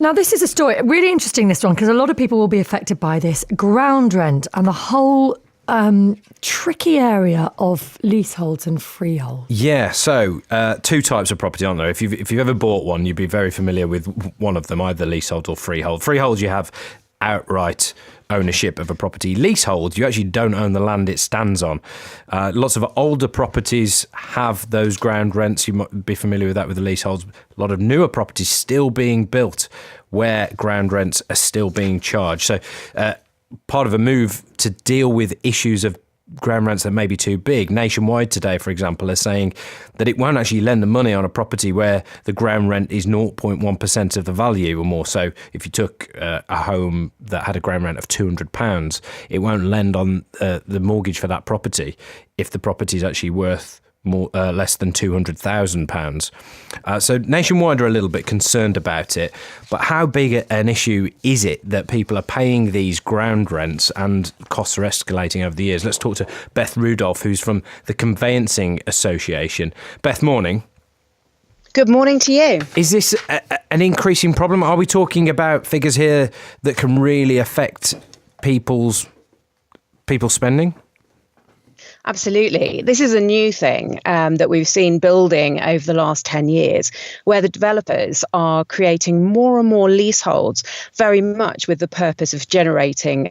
Now, this is a story, really interesting, this one, because a lot of people will be affected by this. Ground rent and the whole tricky area of leaseholds and freeholds. Yeah, so two types of property, aren't there? If you've ever bought one, you'd be very familiar with one of them, either leasehold or freehold. Freehold, you have outright ownership of a property. Leasehold, you actually don't own the land it stands on. Lots of older properties have those ground rents. You might be familiar with that with the leaseholds. A lot of newer properties still being built where ground rents are still being charged. So part of a move to deal with issues of ground rents that may be too big. Nationwide today, for example, are saying that it won't actually lend the money on a property where the ground rent is 0.1% of the value or more. So if you took a home that had a ground rent of £200, it won't lend on the mortgage for that property if the property is actually worth less than £200,000. So Nationwide are a little bit concerned about it, but how big an issue is it that people are paying these ground rents and costs are escalating over the years? Let's talk to Beth Rudolph, who's from the Conveyancing Association. Beth, morning. Good morning to you. Is this an increasing problem? Are we talking about figures here that can really affect people's spending? Absolutely. This is a new thing that we've seen building over the last 10 years, where the developers are creating more and more leaseholds, very much with the purpose of generating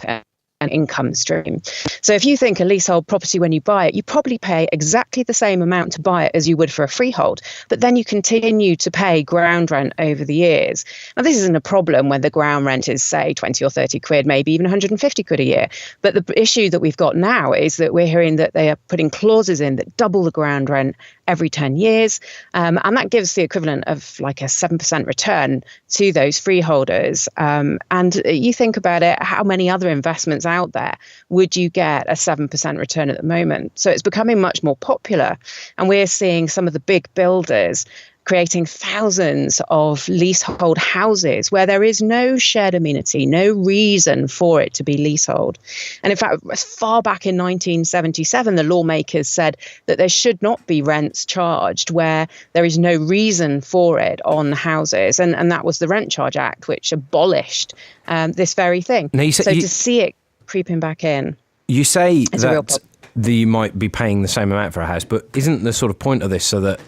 an income stream. So if you think a leasehold property, when you buy it, you probably pay exactly the same amount to buy it as you would for a freehold, but then you continue to pay ground rent over the years. Now, this isn't a problem when the ground rent is, say, 20 or 30 quid, maybe even 150 quid a year. But the issue that we've got now is that we're hearing that they are putting clauses in that double the ground rent every 10 years. And that gives the equivalent of like a 7% return to those freeholders. And you think about it, how many other investments out there would you get a 7% return at the moment? So it's becoming much more popular. And we're seeing some of the big builders creating thousands of leasehold houses where there is no shared amenity, no reason for it to be leasehold. And in fact, as far back in 1977, the lawmakers said that there should not be rents charged where there is no reason for it on houses. And that was the Rent Charge Act, which abolished this very thing. Now, to see it creeping back in. You say that you might be paying the same amount for a house, but isn't the sort of point of this so that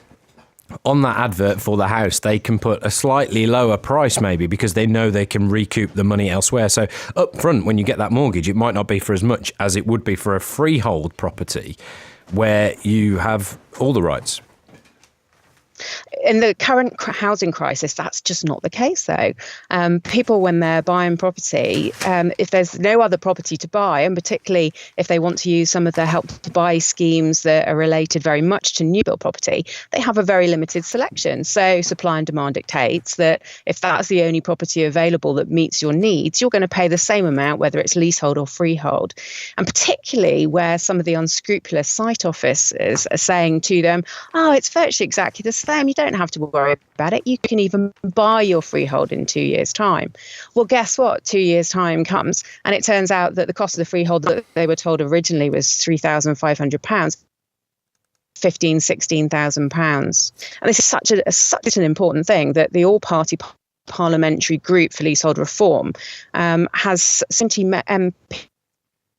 on that advert for the house, they can put a slightly lower price maybe because they know they can recoup the money elsewhere? So up front, when you get that mortgage, it might not be for as much as it would be for a freehold property where you have all the rights. In the current housing crisis, that's just not the case, though. People, when they're buying property, if there's no other property to buy, and particularly if they want to use some of the Help to Buy schemes that are related very much to new build property, they have a very limited selection. So supply and demand dictates that if that's the only property available that meets your needs, you're going to pay the same amount, whether it's leasehold or freehold. And particularly where some of the unscrupulous site officers are saying to them, oh, it's virtually exactly the same. You don't have to worry about it. You can even buy your freehold in 2 years' time. Well, guess what? 2 years' time comes, and it turns out that the cost of the freehold that they were told originally was £3,500, £16,000. And this is such an important thing that the all-party parliamentary group for leasehold reform has 70 MPs.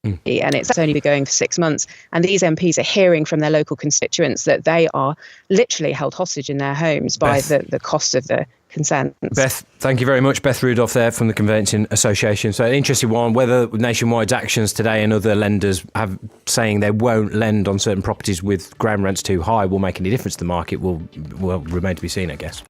And it's only been going for 6 months. And these MPs are hearing from their local constituents that they are literally held hostage in their homes by the cost of the consent. Beth, thank you very much. Beth Rudolph there from the Conveyancing Association. So an interesting one, whether Nationwide's actions today and other lenders have saying they won't lend on certain properties with ground rents too high will make any difference to the market will remain to be seen, I guess.